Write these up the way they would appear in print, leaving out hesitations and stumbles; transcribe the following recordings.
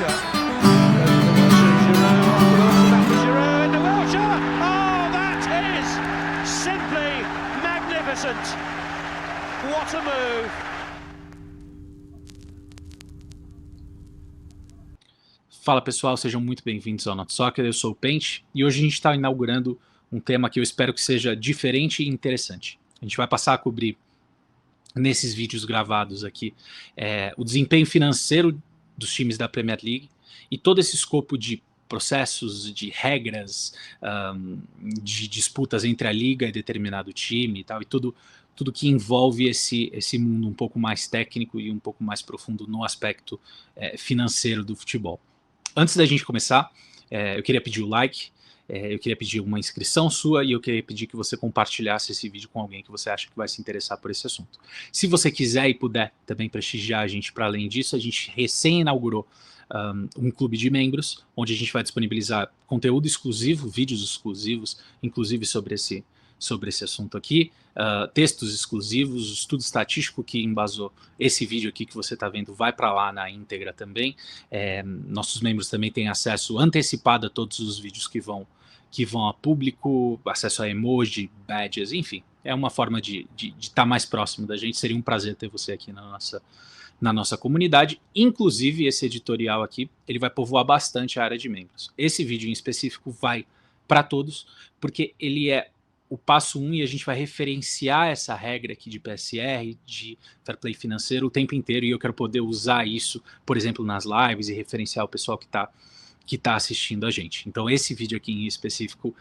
Wilshere. Goes to Wilshere, Giroud off the Wilshere, back to Giroud, into Wilshere! Oh, that is simply magnificent. What a move. Fala pessoal, sejam muito bem-vindos ao Not Soccer, eu sou o Pente e hoje a gente está inaugurando um tema que eu espero que seja diferente e interessante. A gente vai passar a cobrir nesses vídeos gravados aqui o desempenho financeiro dos times da Premier League e todo esse escopo de processos, de regras, de disputas entre a liga e determinado time e tal, e tudo que envolve esse mundo um pouco mais técnico e um pouco mais profundo no aspecto financeiro do futebol. Antes da gente começar, eu queria pedir o like, eu queria pedir uma inscrição sua e eu queria pedir que você compartilhasse esse vídeo com alguém que você acha que vai se interessar por esse assunto. Se você quiser e puder também prestigiar a gente para além disso, a gente recém-inaugurou um clube de membros, onde a gente vai disponibilizar conteúdo exclusivo, vídeos exclusivos, inclusive sobre esse assunto aqui, textos exclusivos, o estudo estatístico que embasou esse vídeo aqui que você está vendo vai para lá na íntegra também. Nossos membros também têm acesso antecipado a todos os vídeos que vão a público, acesso a emoji, badges, enfim. É uma forma de estar mais próximo da gente. Seria um prazer ter você aqui na nossa comunidade. Inclusive, esse editorial aqui, ele vai povoar bastante a área de membros. Esse vídeo em específico vai para todos, porque ele é o passo 1 e a gente vai referenciar essa regra aqui de PSR, de fair play financeiro o tempo inteiro, e eu quero poder usar isso, por exemplo, nas lives e referenciar o pessoal que tá assistindo a gente. Então esse vídeo aqui em específico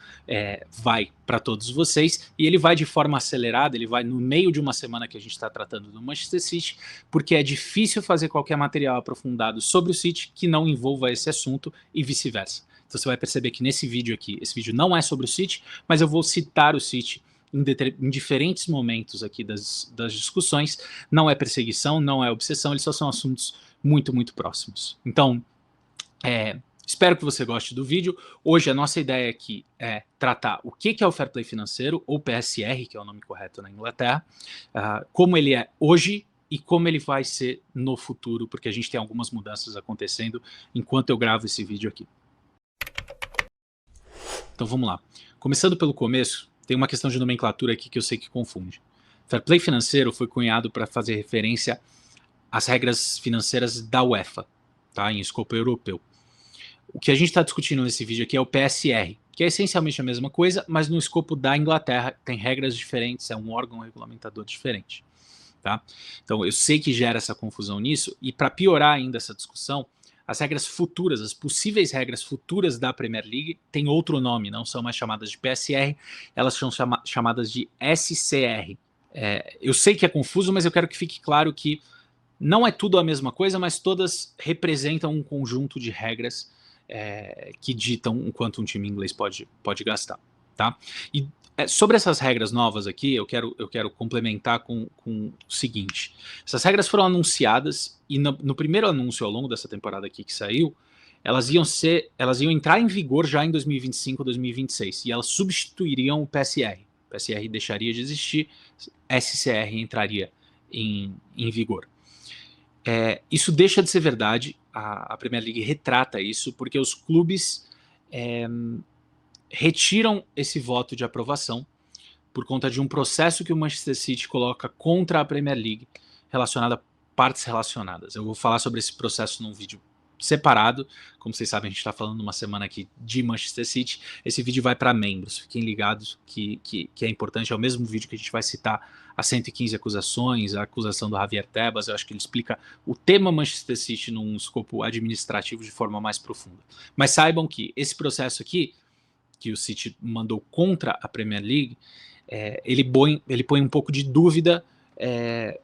vai para todos vocês, e ele vai de forma acelerada, ele vai no meio de uma semana que a gente está tratando do Manchester City, porque é difícil fazer qualquer material aprofundado sobre o City que não envolva esse assunto e vice-versa. Então você vai perceber que nesse vídeo aqui, esse vídeo não é sobre o City, mas eu vou citar o City em diferentes momentos aqui das discussões. Não é perseguição, não é obsessão, eles só são assuntos muito, muito próximos. Então, espero que você goste do vídeo. Hoje a nossa ideia aqui é tratar o que é o Fair Play Financeiro, ou PSR, que é o nome correto na Inglaterra, como ele é hoje e como ele vai ser no futuro, porque a gente tem algumas mudanças acontecendo enquanto eu gravo esse vídeo aqui. Então vamos lá. Começando pelo começo, tem uma questão de nomenclatura aqui que eu sei que confunde. Fair Play Financeiro foi cunhado para fazer referência às regras financeiras da UEFA, tá? Em escopo europeu. O que a gente está discutindo nesse vídeo aqui é o PSR, que é essencialmente a mesma coisa, mas no escopo da Inglaterra tem regras diferentes, é um órgão regulamentador diferente. Tá? Então eu sei que gera essa confusão nisso, e para piorar ainda essa discussão, as regras futuras, as possíveis regras futuras da Premier League têm outro nome, não são mais chamadas de PSR, elas são chamadas de SCR. Eu sei que é confuso, mas eu quero que fique claro que não é tudo a mesma coisa, mas todas representam um conjunto de regras que ditam o quanto um time inglês pode gastar. Tá? E sobre essas regras novas aqui, eu quero complementar com o seguinte. Essas regras foram anunciadas e no primeiro anúncio ao longo dessa temporada aqui que saiu, elas iam entrar em vigor já em 2025, 2026, e elas substituiriam o PSR. O PSR deixaria de existir, SCR entraria em vigor. Isso deixa de ser verdade, a Premier League retrata isso, porque os clubes retiram esse voto de aprovação por conta de um processo que o Manchester City coloca contra a Premier League relacionado a partes relacionadas. Eu vou falar sobre esse processo num vídeo separado. Como vocês sabem, a gente está falando uma semana aqui de Manchester City. Esse vídeo vai para membros, fiquem ligados que é importante. É o mesmo vídeo que a gente vai citar as 115 acusações, a acusação do Javier Tebas. Eu acho que ele explica o tema Manchester City num escopo administrativo de forma mais profunda. Mas saibam que esse processo aqui, que o City mandou contra a Premier League, ele põe um pouco de dúvida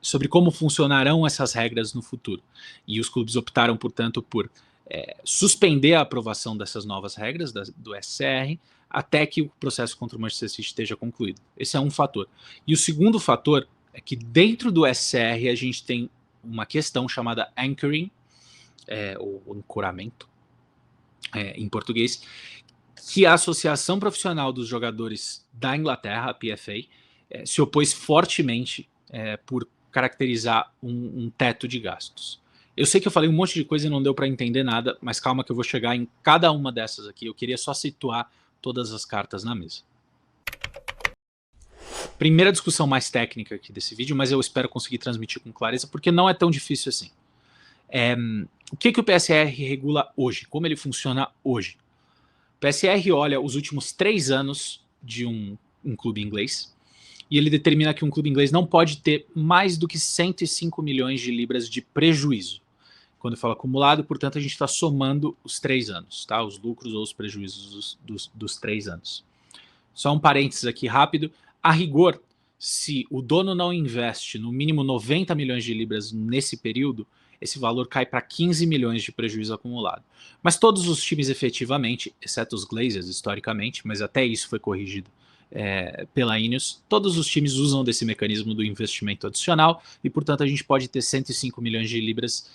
sobre como funcionarão essas regras no futuro. E os clubes optaram, portanto, por suspender a aprovação dessas novas regras do SCR até que o processo contra o Manchester City esteja concluído. Esse é um fator. E o segundo fator é que dentro do SCR a gente tem uma questão chamada anchoring, ou ancoramento, em português, que a Associação Profissional dos Jogadores da Inglaterra, a PFA, se opôs fortemente por caracterizar um teto de gastos. Eu sei que eu falei um monte de coisa e não deu para entender nada, mas calma que eu vou chegar em cada uma dessas aqui. Eu queria só situar todas as cartas na mesa. Primeira discussão mais técnica aqui desse vídeo, mas eu espero conseguir transmitir com clareza, porque não é tão difícil assim. O que o PSR regula hoje? Como ele funciona hoje? O PSR olha os últimos 3 anos de um clube inglês e ele determina que um clube inglês não pode ter mais do que 105 milhões de libras de prejuízo. Quando eu falo acumulado, portanto, a gente está somando os 3 anos, tá? Os lucros ou os prejuízos dos 3 anos. Só um parênteses aqui rápido. A rigor, se o dono não investe no mínimo 90 milhões de libras nesse período, esse valor cai para 15 milhões de prejuízo acumulado. Mas todos os times efetivamente, exceto os Glazers historicamente, mas até isso foi corrigido pela Ineos, todos os times usam desse mecanismo do investimento adicional e, portanto, a gente pode ter 105 milhões de libras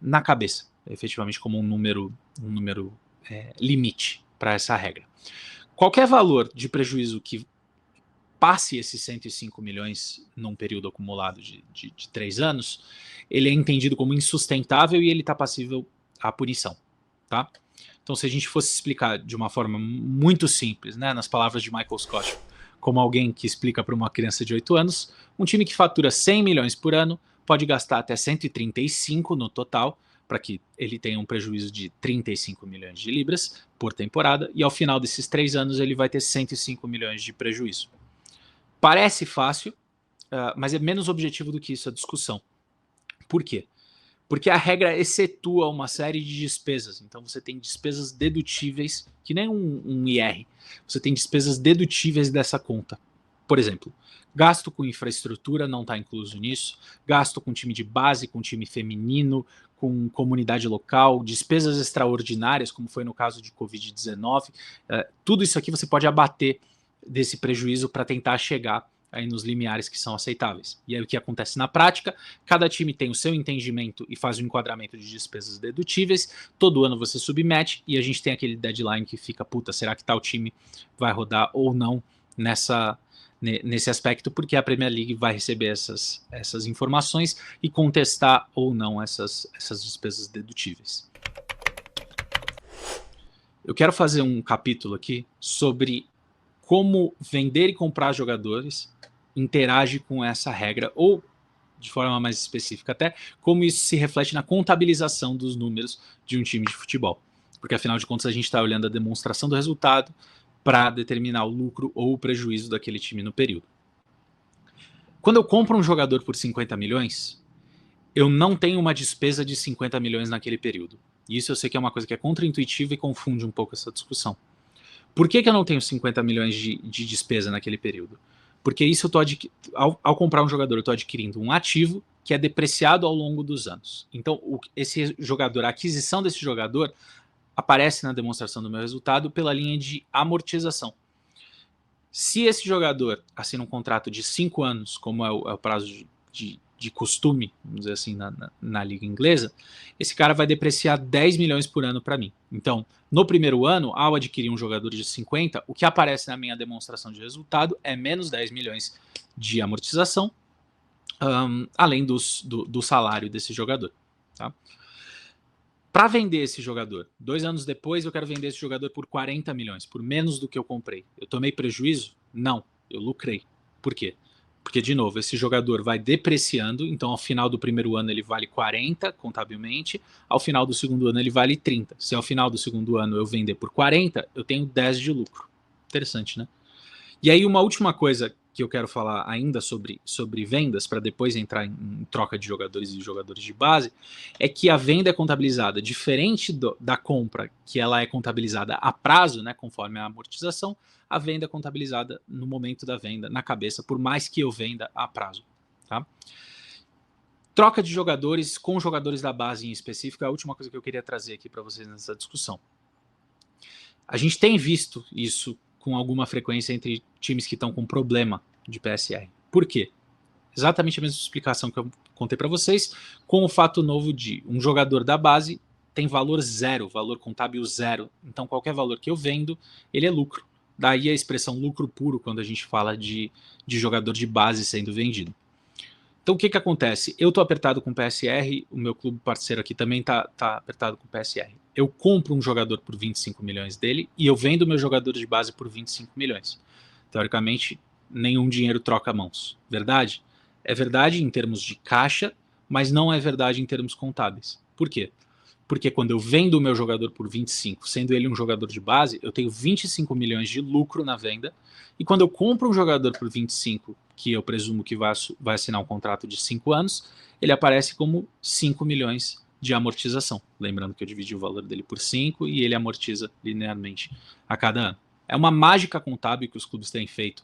na cabeça, efetivamente como um número limite para essa regra. Qualquer valor de prejuízo que passe esses 105 milhões num período acumulado de 3 anos, ele é entendido como insustentável e ele está passível à punição, tá? Então, se a gente fosse explicar de uma forma muito simples, né, nas palavras de Michael Scott, como alguém que explica para uma criança de 8 anos, um time que fatura 100 milhões por ano pode gastar até 135 no total, para que ele tenha um prejuízo de 35 milhões de libras por temporada, e ao final desses 3 anos ele vai ter 105 milhões de prejuízo. Parece fácil, mas é menos objetivo do que isso a discussão. Por quê? Porque a regra excetua uma série de despesas. Então você tem despesas dedutíveis, que nem um IR. Você tem despesas dedutíveis dessa conta. Por exemplo, gasto com infraestrutura não está incluso nisso, gasto com time de base, com time feminino, com comunidade local, despesas extraordinárias, como foi no caso de Covid-19. Tudo isso aqui você pode abater desse prejuízo para tentar chegar aí nos limiares que são aceitáveis. E aí o que acontece na prática? Cada time tem o seu entendimento e faz um enquadramento de despesas dedutíveis, todo ano você submete e a gente tem aquele deadline que fica, puta, será que tal time vai rodar ou não nesse aspecto, porque a Premier League vai receber essas informações e contestar ou não essas despesas dedutíveis. Eu quero fazer um capítulo aqui sobre como vender e comprar jogadores interage com essa regra, ou, de forma mais específica até, como isso se reflete na contabilização dos números de um time de futebol. Porque, afinal de contas, a gente está olhando a demonstração do resultado para determinar o lucro ou o prejuízo daquele time no período. Quando eu compro um jogador por 50 milhões, eu não tenho uma despesa de 50 milhões naquele período. E isso eu sei que é uma coisa que é contraintuitiva e confunde um pouco essa discussão. Por que eu não tenho 50 milhões de despesa naquele período? Porque isso ao comprar um jogador, eu estou adquirindo um ativo que é depreciado ao longo dos anos. Então, esse jogador, a aquisição desse jogador aparece na demonstração do meu resultado pela linha de amortização. Se esse jogador assina um contrato de 5 anos, como é o prazo de costume, vamos dizer assim, na liga inglesa, esse cara vai depreciar 10 milhões por ano para mim. Então, no primeiro ano, ao adquirir um jogador de 50, o que aparece na minha demonstração de resultado é menos 10 milhões de amortização, além do salário desse jogador. Tá? Para vender esse jogador, 2 anos depois eu quero vender esse jogador por 40 milhões, por menos do que eu comprei. Eu tomei prejuízo? Não, eu lucrei. Por quê? Porque, de novo, esse jogador vai depreciando, então ao final do primeiro ano ele vale 40 contabilmente, ao final do segundo ano ele vale 30. Se ao final do segundo ano eu vender por 40, eu tenho 10 de lucro. Interessante, né? E aí uma última coisa que eu quero falar ainda sobre vendas, para depois entrar em troca de jogadores e jogadores de base, é que a venda é contabilizada diferente da compra, que ela é contabilizada a prazo, né, conforme a amortização, a venda é contabilizada no momento da venda, na cabeça, por mais que eu venda a prazo. Tá? Troca de jogadores com jogadores da base em específico é a última coisa que eu queria trazer aqui para vocês nessa discussão. A gente tem visto isso com alguma frequência entre times que estão com problema de PSR. Por quê? Exatamente a mesma explicação que eu contei para vocês, com o fato novo de um jogador da base tem valor zero, valor contábil zero. Então qualquer valor que eu vendo, ele é lucro. Daí a expressão lucro puro quando a gente fala de jogador de base sendo vendido. Então o que acontece? Eu estou apertado com o PSR, o meu clube parceiro aqui também está apertado com o PSR. Eu compro um jogador por 25 milhões dele e eu vendo meus jogadores de base por 25 milhões. Teoricamente, nenhum dinheiro troca mãos. Verdade? É verdade em termos de caixa, mas não é verdade em termos contábeis. Por quê? Porque quando eu vendo o meu jogador por 25, sendo ele um jogador de base, eu tenho 25 milhões de lucro na venda. E quando eu compro um jogador por 25, que eu presumo que vai assinar um contrato de 5 anos, ele aparece como 5 milhões de amortização. Lembrando que eu dividi o valor dele por 5 e ele amortiza linearmente a cada ano. É uma mágica contábil que os clubes têm feito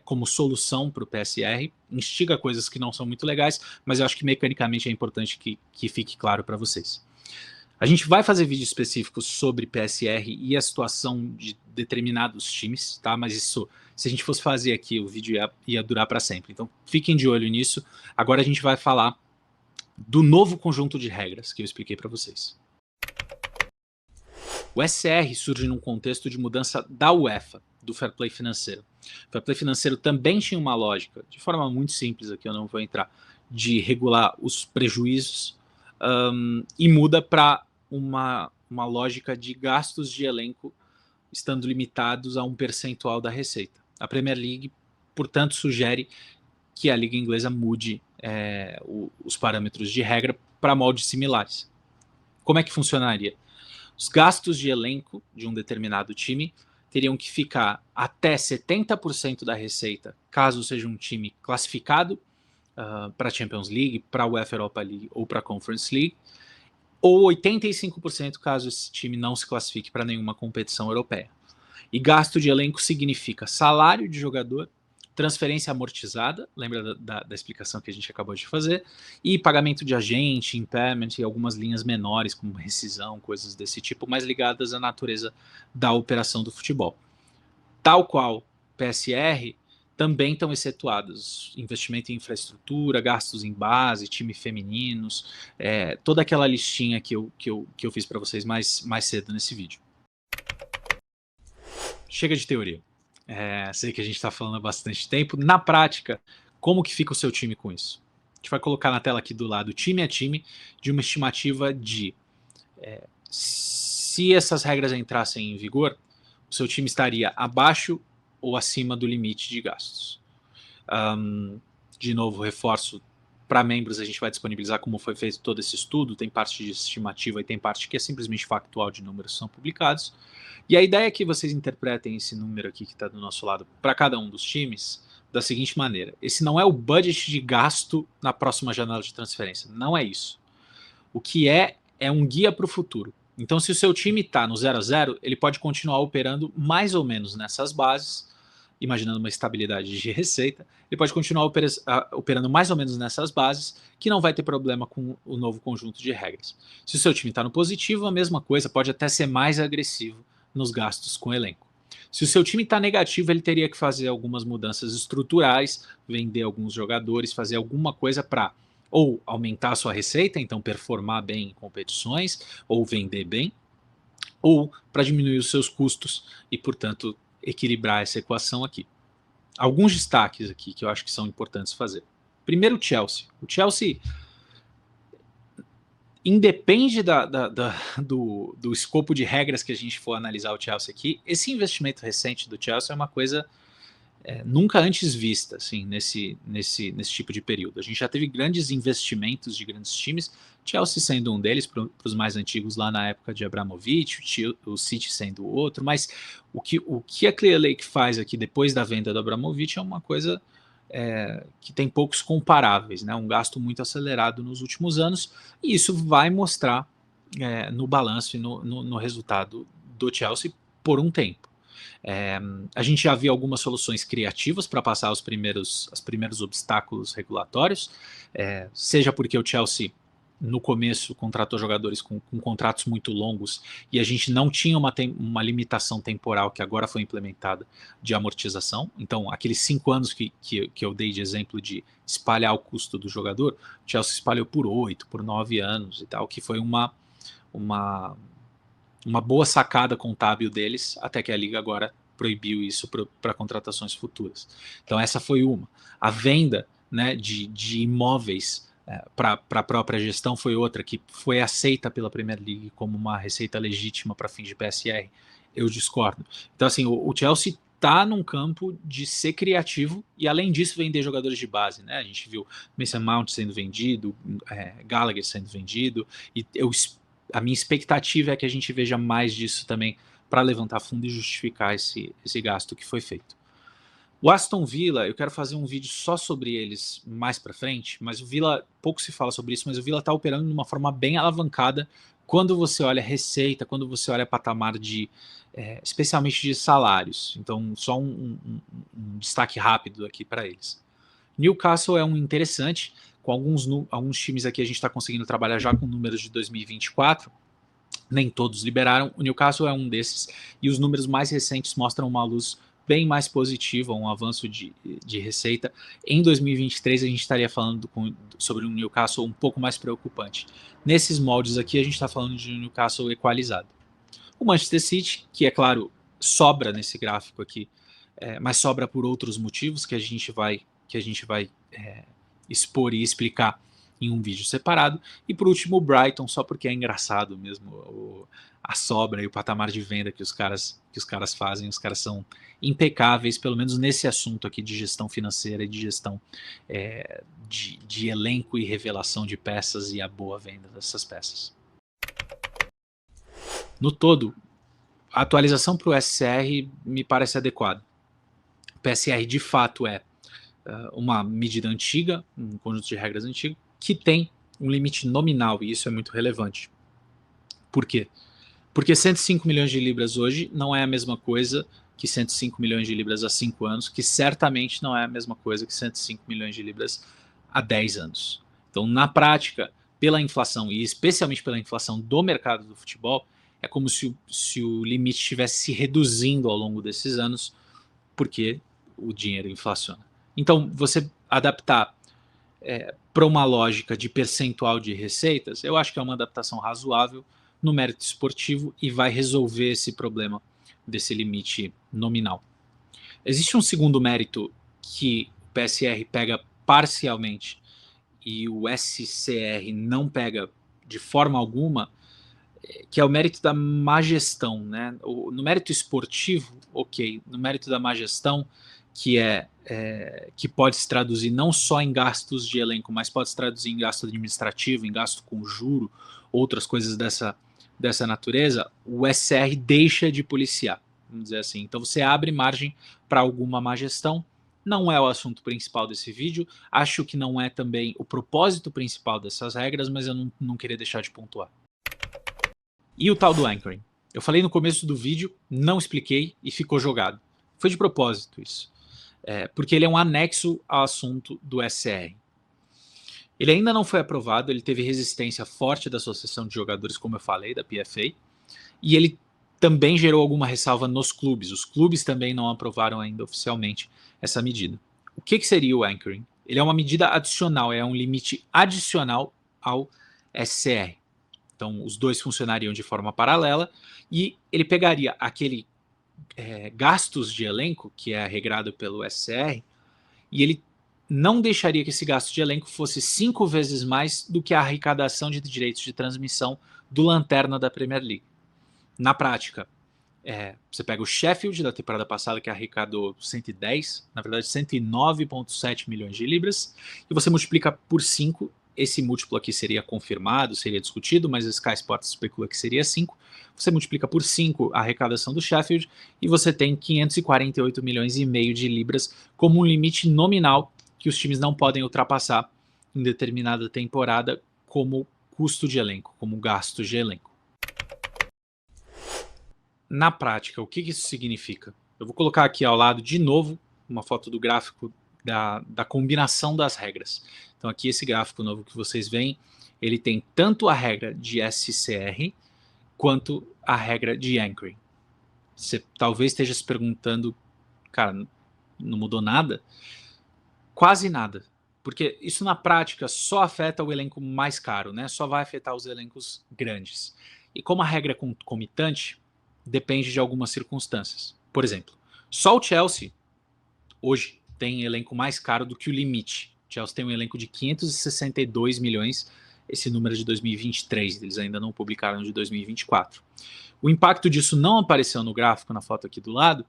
como solução para o PSR, instiga coisas que não são muito legais, mas eu acho que mecanicamente é importante que fique claro para vocês. A gente vai fazer vídeos específicos sobre PSR e a situação de determinados times, tá? Mas isso, se a gente fosse fazer aqui, o vídeo ia durar para sempre. Então fiquem de olho nisso. Agora a gente vai falar do novo conjunto de regras que eu expliquei para vocês. O SR surge num contexto de mudança da UEFA, do fair play financeiro. O fair play financeiro também tinha uma lógica, de forma muito simples aqui, eu não vou entrar, de regular os prejuízos e muda para uma lógica de gastos de elenco estando limitados a um percentual da receita. A Premier League, portanto, sugere que a Liga Inglesa mude os parâmetros de regra para moldes similares. Como é que funcionaria? Os gastos de elenco de um determinado time teriam que ficar até 70% da receita, caso seja um time classificado para a Champions League, para a UEFA Europa League ou para a Conference League, ou 85% caso esse time não se classifique para nenhuma competição europeia. E gasto de elenco significa salário de jogador, transferência amortizada, lembra da explicação que a gente acabou de fazer, e pagamento de agente, impairment e algumas linhas menores, como rescisão, coisas desse tipo, mais ligadas à natureza da operação do futebol. Tal qual PSR, também estão excetuados investimento em infraestrutura, gastos em base, time femininos, toda aquela listinha que eu fiz para vocês mais cedo nesse vídeo. Chega de teoria. Sei que a gente está falando há bastante tempo. Na prática, como que fica o seu time com isso? A gente vai colocar na tela aqui do lado, time a time, de uma estimativa de se essas regras entrassem em vigor, o seu time estaria abaixo ou acima do limite de gastos. De novo, reforço, para membros a gente vai disponibilizar como foi feito todo esse estudo, tem parte de estimativa e tem parte que é simplesmente factual de números que são publicados. E a ideia é que vocês interpretem esse número aqui que está do nosso lado para cada um dos times da seguinte maneira: esse não é o budget de gasto na próxima janela de transferência, não é isso. O que é um guia para o futuro. Então, se o seu time está no 0 a 0, ele pode continuar operando mais ou menos nessas bases, imaginando uma estabilidade de receita, ele pode continuar operando mais ou menos nessas bases, que não vai ter problema com o novo conjunto de regras. Se o seu time está no positivo, a mesma coisa, pode até ser mais agressivo nos gastos com elenco. Se o seu time está negativo, ele teria que fazer algumas mudanças estruturais, vender alguns jogadores, fazer alguma coisa para ou aumentar a sua receita, então performar bem em competições, ou vender bem, ou para diminuir os seus custos e, portanto, equilibrar essa equação aqui. Alguns destaques aqui que eu acho que são importantes fazer. Primeiro, o Chelsea. O Chelsea independe do escopo de regras que a gente for analisar o Chelsea aqui. Esse investimento recente do Chelsea é uma coisa nunca antes vista assim, nesse tipo de período. A gente já teve grandes investimentos de grandes times, Chelsea sendo um deles, para os mais antigos lá na época de Abramovich, o City sendo o outro, mas o que a Clear Lake faz aqui depois da venda do Abramovich é uma coisa que tem poucos comparáveis, né? Um gasto muito acelerado nos últimos anos, e isso vai mostrar no balanço e no resultado do Chelsea por um tempo. A gente já viu algumas soluções criativas para passar os primeiros obstáculos regulatórios, seja porque o Chelsea no começo contratou jogadores com contratos muito longos e a gente não tinha uma limitação temporal que agora foi implementada de amortização. Então aqueles 5 anos que eu dei de exemplo de espalhar o custo do jogador, o Chelsea espalhou por 8, por 9 anos e tal, que foi uma boa sacada contábil deles, até que a Liga agora proibiu isso para contratações futuras. Então essa foi uma. A venda né, de imóveis para a própria gestão foi outra, que foi aceita pela Premier League como uma receita legítima para fins de PSR. Eu discordo. Então, assim, o Chelsea está num campo de ser criativo e, além disso, vender jogadores de base, né? A gente viu Mason Mount sendo vendido, Gallagher sendo vendido, e a minha expectativa é que a gente veja mais disso também para levantar fundo e justificar esse gasto que foi feito. O Aston Villa, eu quero fazer um vídeo só sobre eles mais para frente, mas o Villa, pouco se fala sobre isso, mas o Villa está operando de uma forma bem alavancada quando você olha receita, quando você olha patamar de, especialmente de salários. Então, só um destaque rápido aqui para eles. Newcastle é um interessante, com alguns times aqui a gente está conseguindo trabalhar já com números de 2024, nem todos liberaram, o Newcastle é um desses, e os números mais recentes mostram uma luz bem mais positiva, um avanço de receita. Em 2023 a gente estaria falando sobre um Newcastle um pouco mais preocupante. Nesses moldes aqui a gente está falando de um Newcastle equalizado. O Manchester City, que é claro, sobra nesse gráfico aqui, mas sobra por outros motivos que a gente vai expor e explicar em um vídeo separado. E por último o Brighton, só porque é engraçado mesmo a sobra e o patamar de venda que os caras fazem. Os caras são impecáveis, pelo menos nesse assunto aqui de gestão financeira e de gestão de elenco e revelação de peças e a boa venda dessas peças. No todo, a atualização para o SCR me parece adequada. O PSR de fato é uma medida antiga, um conjunto de regras antigo, que tem um limite nominal, e isso é muito relevante. Por quê? Porque 105 milhões de libras hoje não é a mesma coisa que 105 milhões de libras há 5 anos, que certamente não é a mesma coisa que 105 milhões de libras há 10 anos. Então, na prática, pela inflação, e especialmente pela inflação do mercado do futebol, é como se o limite estivesse se reduzindo ao longo desses anos, porque o dinheiro inflaciona. Então, você adaptar para uma lógica de percentual de receitas, eu acho que é uma adaptação razoável no mérito esportivo e vai resolver esse problema desse limite nominal. Existe um segundo mérito que o PSR pega parcialmente e o SCR não pega de forma alguma, que é o mérito da má gestão, né? No mérito esportivo, ok, no mérito da má gestão, que pode se traduzir não só em gastos de elenco, mas pode se traduzir em gasto administrativo, em gasto com juro, outras coisas dessa natureza, o SR deixa de policiar, vamos dizer assim. Então você abre margem para alguma má gestão. Não é o assunto principal desse vídeo, acho que não é também o propósito principal dessas regras, mas eu não queria deixar de pontuar. E o tal do anchoring? Eu falei no começo do vídeo, não expliquei e ficou jogado. Foi de propósito isso. Porque ele é um anexo ao assunto do SR. Ele ainda não foi aprovado, ele teve resistência forte da Associação de Jogadores, como eu falei, da PFA, e ele também gerou alguma ressalva nos clubes. Os clubes também não aprovaram ainda oficialmente essa medida. O que seria o anchoring? Ele é uma medida adicional, é um limite adicional ao SCR. Então, os dois funcionariam de forma paralela e ele pegaria aquele gastos de elenco, que é regrado pelo SCR, e ele não deixaria que esse gasto de elenco fosse 5 vezes mais do que a arrecadação de direitos de transmissão do Lanterna da Premier League. Na prática, você pega o Sheffield da temporada passada, que arrecadou 110, na verdade 109,7 milhões de libras, e você multiplica por 5, esse múltiplo aqui seria confirmado, seria discutido, mas a Sky Sports especula que seria 5, você multiplica por 5 a arrecadação do Sheffield e você tem 548 milhões e meio de libras como um limite nominal que os times não podem ultrapassar em determinada temporada como custo de elenco, como gasto de elenco. Na prática, o que isso significa? Eu vou colocar aqui ao lado de novo uma foto do gráfico da combinação das regras. Então aqui esse gráfico novo que vocês veem, ele tem tanto a regra de SCR quanto a regra de anchoring. Você talvez esteja se perguntando, cara, não mudou nada? Quase nada, porque isso na prática só afeta o elenco mais caro, né? Só vai afetar os elencos grandes. E como a regra é concomitante, depende de algumas circunstâncias. Por exemplo, só o Chelsea hoje tem elenco mais caro do que o limite O Chelsea tem um elenco de 562 milhões, esse número é de 2023, eles ainda não publicaram de 2024. O impacto disso não apareceu no gráfico, na foto aqui do lado,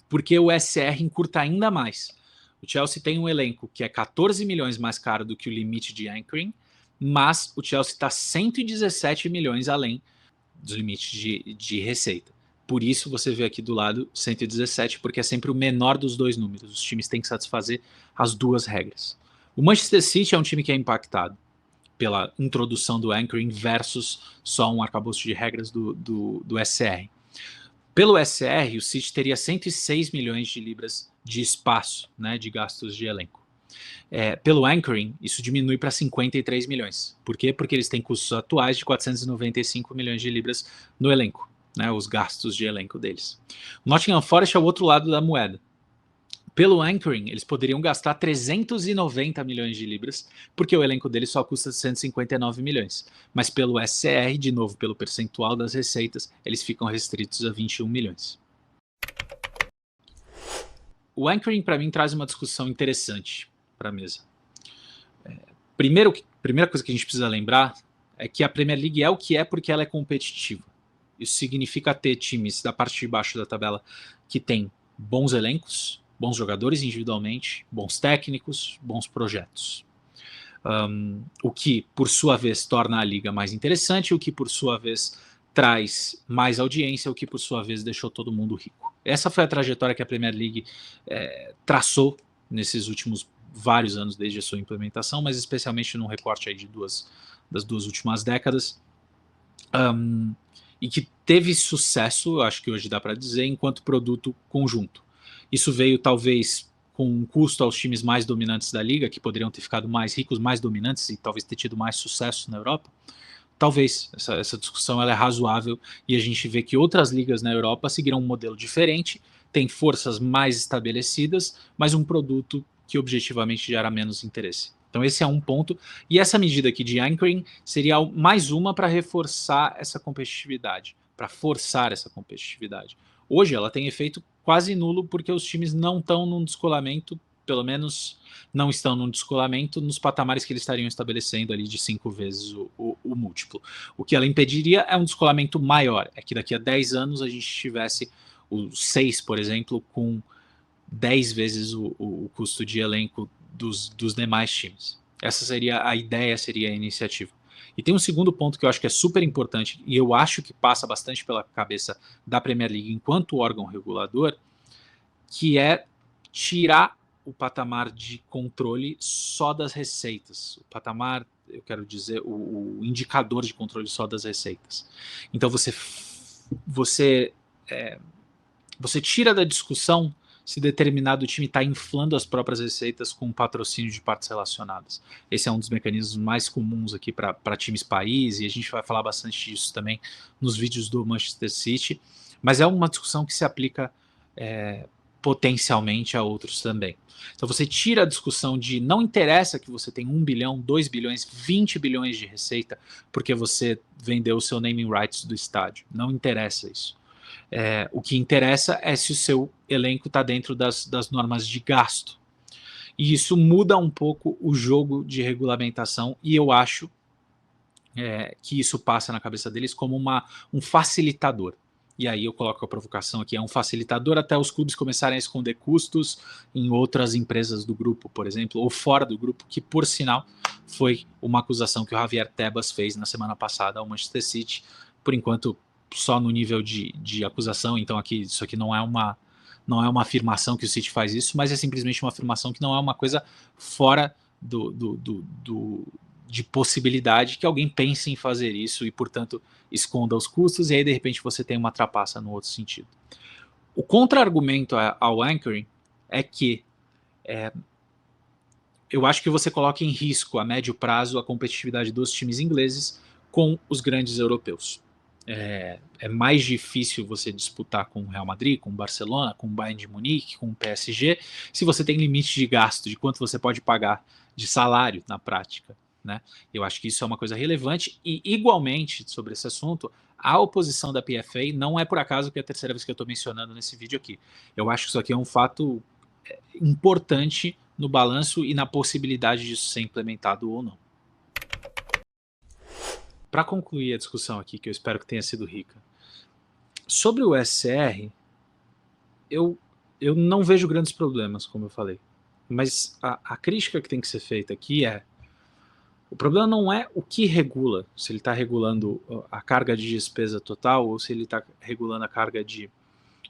porque o SR encurta ainda mais. O Chelsea tem um elenco que é 14 milhões mais caro do que o limite de anchoring, mas o Chelsea está 117 milhões além dos limites de receita. Por isso você vê aqui do lado 117, porque é sempre o menor dos dois números. Os times têm que satisfazer as duas regras. O Manchester City é um time que é impactado pela introdução do anchoring versus só um arcabouço de regras do SR. Pelo SR, o City teria 106 milhões de libras de espaço, né, de gastos de elenco. Pelo anchoring, isso diminui para 53 milhões. Por quê? Porque eles têm custos atuais de 495 milhões de libras no elenco, né, os gastos de elenco deles. O Nottingham Forest é o outro lado da moeda. Pelo anchoring, eles poderiam gastar 390 milhões de libras, porque o elenco deles só custa 159 milhões. Mas pelo SCR, de novo, pelo percentual das receitas, eles ficam restritos a 21 milhões. O anchoring, para mim, traz uma discussão interessante para a mesa. Primeira coisa que a gente precisa lembrar é que a Premier League é o que é porque ela é competitiva. Isso significa ter times da parte de baixo da tabela que tem bons elencos, bons jogadores individualmente, bons técnicos, bons projetos. O que, por sua vez, torna a liga mais interessante, o que, por sua vez, traz mais audiência, o que, por sua vez, deixou todo mundo rico. Essa foi a trajetória que a Premier League traçou nesses últimos vários anos, desde a sua implementação, mas especialmente num recorte aí das duas últimas décadas. E que teve sucesso, acho que hoje dá para dizer, enquanto produto conjunto. Isso veio talvez com um custo aos times mais dominantes da liga, que poderiam ter ficado mais ricos, mais dominantes e talvez ter tido mais sucesso na Europa. Talvez essa discussão ela é razoável e a gente vê que outras ligas na Europa seguiram um modelo diferente, tem forças mais estabelecidas, mas um produto que objetivamente gera menos interesse. Então esse é um ponto, e essa medida aqui de anchoring seria mais uma para reforçar essa competitividade, para forçar essa competitividade. Hoje ela tem efeito quase nulo porque os times não estão num descolamento, pelo menos não estão num descolamento nos patamares que eles estariam estabelecendo ali de 5 vezes o múltiplo. O que ela impediria é um descolamento maior, é que daqui a 10 anos a gente tivesse o 6, por exemplo, com 10 vezes o custo de elenco dos demais times. Essa seria a ideia, seria a iniciativa. E tem um segundo ponto que eu acho que é super importante, e eu acho que passa bastante pela cabeça da Premier League enquanto órgão regulador, que é tirar o patamar de controle só das receitas. O patamar, eu quero dizer, o indicador de controle só das receitas. Então você tira da discussão se determinado time está inflando as próprias receitas com patrocínio de partes relacionadas. Esse é um dos mecanismos mais comuns aqui para times país, e a gente vai falar bastante disso também nos vídeos do Manchester City, mas é uma discussão que se aplica potencialmente a outros também. Então você tira a discussão de não interessa que você tem 1 bilhão, 2 bilhões, 20 bilhões de receita porque você vendeu o seu naming rights do estádio. Não interessa isso. O que interessa é se o seu elenco está dentro das normas de gasto. E isso muda um pouco o jogo de regulamentação, e eu acho que isso passa na cabeça deles como um facilitador. E aí eu coloco a provocação aqui, é um facilitador até os clubes começarem a esconder custos em outras empresas do grupo, por exemplo, ou fora do grupo, que por sinal foi uma acusação que o Javier Tebas fez na semana passada ao Manchester City, por enquanto só no nível de acusação. Então aqui, isso aqui não é uma afirmação que o City faz isso, mas é simplesmente uma afirmação que não é uma coisa fora de possibilidade que alguém pense em fazer isso e, portanto, esconda os custos, e aí de repente você tem uma trapaça no outro sentido. O contra-argumento ao anchoring é que eu acho que você coloca em risco a médio prazo a competitividade dos times ingleses com os grandes europeus. É mais difícil você disputar com o Real Madrid, com o Barcelona, com o Bayern de Munique, com o PSG, se você tem limite de gasto, de quanto você pode pagar de salário na prática, né? Eu acho que isso é uma coisa relevante, e igualmente sobre esse assunto, a oposição da PFA não é por acaso que é a terceira vez que eu estou mencionando nesse vídeo aqui. Eu acho que isso aqui é um fato importante no balanço e na possibilidade disso ser implementado ou não. Para concluir a discussão aqui, que eu espero que tenha sido rica, sobre o SCR, eu não vejo grandes problemas, como eu falei, mas a crítica que tem que ser feita aqui é: o problema não é o que regula, se ele está regulando a carga de despesa total ou se ele está regulando a carga de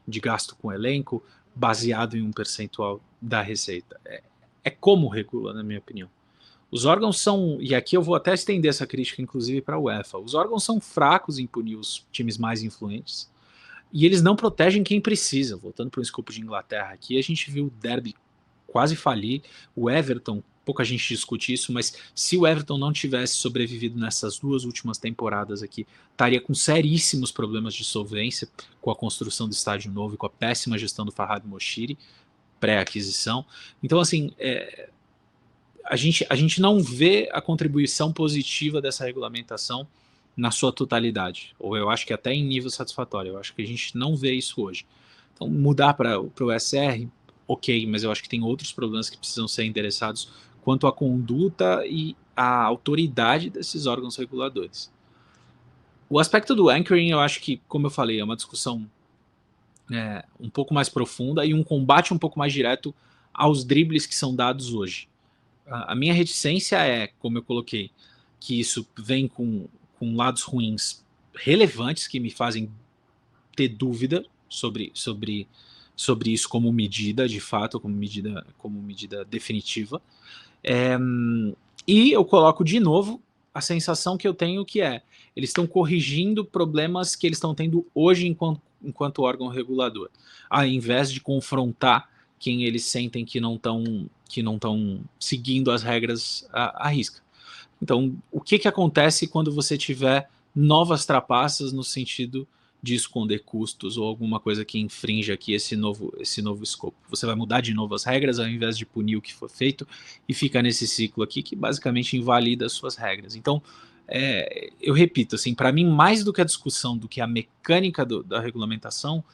gasto com elenco baseado em um percentual da receita. É como regula, na minha opinião. Os órgãos são, e aqui eu vou até estender essa crítica inclusive para a UEFA, os órgãos são fracos em punir os times mais influentes e eles não protegem quem precisa. Voltando para o escopo de Inglaterra aqui, a gente viu o Derby quase falir, o Everton, pouca gente discute isso, mas se o Everton não tivesse sobrevivido nessas 2 últimas temporadas aqui, estaria com seríssimos problemas de solvência com a construção do estádio novo e com a péssima gestão do Farhad Moshiri, pré-aquisição. Então, assim, a gente não vê a contribuição positiva dessa regulamentação na sua totalidade, ou eu acho que até em nível satisfatório. Eu acho que a gente não vê isso hoje. Então, mudar para o SR, ok, mas eu acho que tem outros problemas que precisam ser endereçados quanto à conduta e à autoridade desses órgãos reguladores. O aspecto do anchoring, eu acho que, como eu falei, é uma discussão um pouco mais profunda e um combate um pouco mais direto aos dribles que são dados hoje. A minha reticência é, como eu coloquei, que isso vem com lados ruins relevantes que me fazem ter dúvida sobre isso como medida, de fato, como medida definitiva. E eu coloco de novo a sensação que eu tenho, que eles estão corrigindo problemas que eles estão tendo hoje enquanto órgão regulador, ao invés de confrontar quem eles sentem que não estão seguindo as regras à risca. Então, o que acontece quando você tiver novas trapaças no sentido de esconder custos ou alguma coisa que infrinja aqui esse novo escopo? Você vai mudar de novo as regras ao invés de punir o que foi feito e fica nesse ciclo aqui que basicamente invalida as suas regras. Então, eu repito, assim, para mim, mais do que a discussão, do que a mecânica da regulamentação,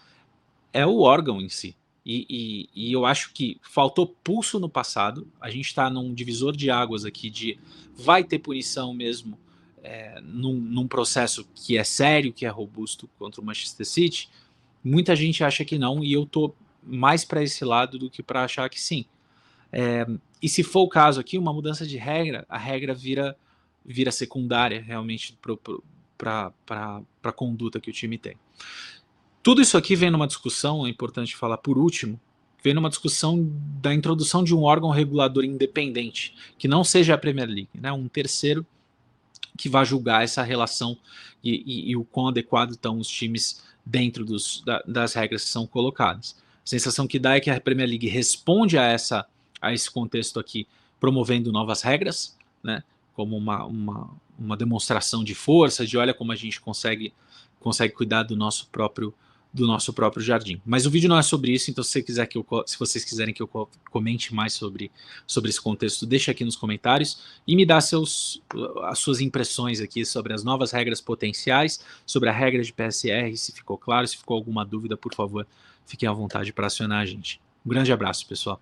é o órgão em si. E eu acho que faltou pulso no passado. A gente está num divisor de águas aqui de vai ter punição mesmo num processo que é sério, que é robusto contra o Manchester City. Muita gente acha que não, e eu tô mais para esse lado do que para achar que sim. E se for o caso aqui, uma mudança de regra, a regra vira secundária realmente para a conduta que o time tem. Tudo isso aqui vem numa discussão, é importante falar por último, vem numa discussão da introdução de um órgão regulador independente, que não seja a Premier League, né? Um terceiro que vai julgar essa relação e o quão adequado estão os times dentro das regras que são colocadas. A sensação que dá é que a Premier League responde a esse contexto aqui, promovendo novas regras, né? Como uma demonstração de força, de olha como a gente consegue cuidar do nosso próprio jardim. Mas o vídeo não é sobre isso, então se vocês quiserem que eu comente mais sobre esse contexto, deixa aqui nos comentários e me dá as suas impressões aqui sobre as novas regras potenciais, sobre a regra de PSR, se ficou claro, se ficou alguma dúvida, por favor, fiquem à vontade para acionar a gente. Um grande abraço, pessoal.